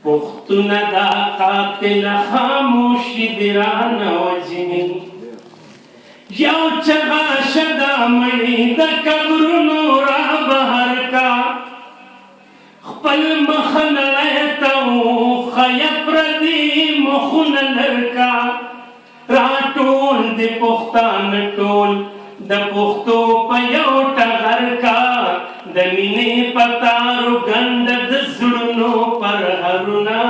پختونه دا قاتل خاموشي دې رانه وژني یو چغه شده مړي د قبرونو را بهر کا خپل مخ نړۍ ته وښیه پردي مخونه لرکا راټول د پښتانه ټول د پښتو په یو ټغر کا د مینې په تارو ګنډه د زړونو پرهرونه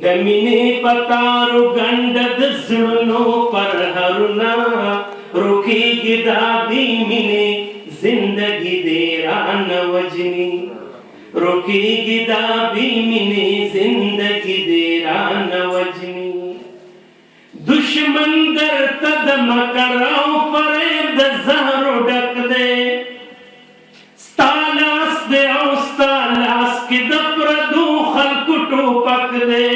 د مینې په تارو ګنډه د زړونو پرهرونه روکېږي دا بې مینې زندګي دې رانه وژني روکېږي دا بې مینې زندګي دې رانه وژني دشمن درته د مکر او فریب د زهرو ډک دی ستا لاس دی او ستا لاس کې د پردو خلکو ټوپک دی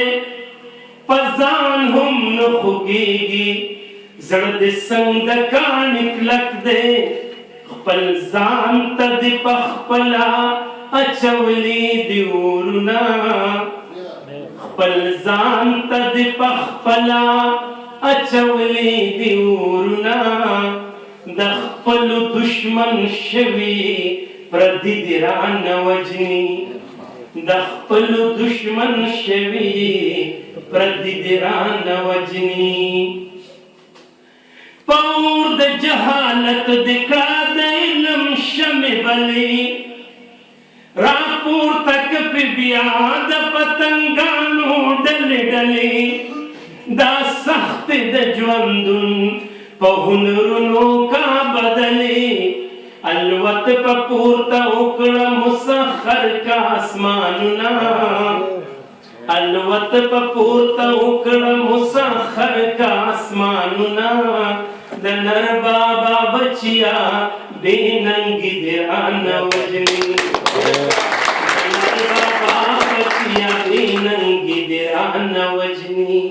په ځان هم نه خوږېږي زړه دې څنګ د کاڼي کلک دی خپل ځان ته دې پخپله اچولي دي اورونه خپل ځان ته دې پخپله اچولي دي اورونه د خپلو دشمن شوي پردي دې رانه وژني د خپلو دشمن شوي پردي دې رانه وژني په اور د جهالت دې کړه د علم شمې بلې راپورته کړې بیا د پتنګانو ډلې ډلې دا سخت د ژوندون په هنرونو کا بدلې الوت په پورته وکړه مسخر کا اسمانونه الوت په پورته وکړه مسخر کا اسمانونه د نر بابا بچیا بې ننګي دې رانه وژني نر بابا بچیا بې ننګي دې رانه وژني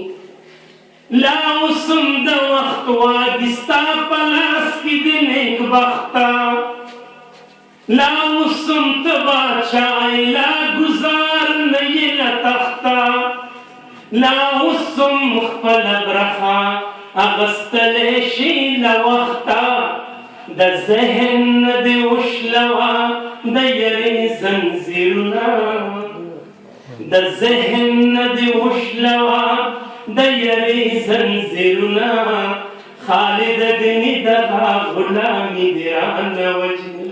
لا اوسم د وخت واګي ستا په لاس کې دې نیک بخته لا اوسم ته باچای لا ګزار نه یې له تخته لا اوسم خپله برخه اغستلی شي له وخته د ذهن نه دې وشلوه د یرې زنځیرونه د ذهن نه دې وشلوه د یرې زنځیرونه خالد ګني دغه غلامي دې رانه وژني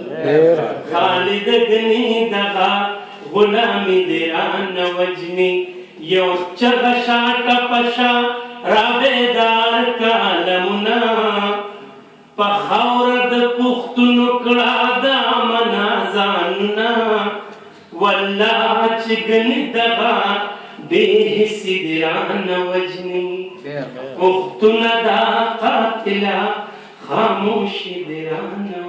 خالد ګني دغه غلامي دې رانه وژني یو چغه شاته پشا را بیدار کالمونه په خاوره د پښتونو کړه د امن اذانونه والله چې ګني دغه بې حسي دې رانه وژني پښتونه دا قاتله خاموشي دې رانه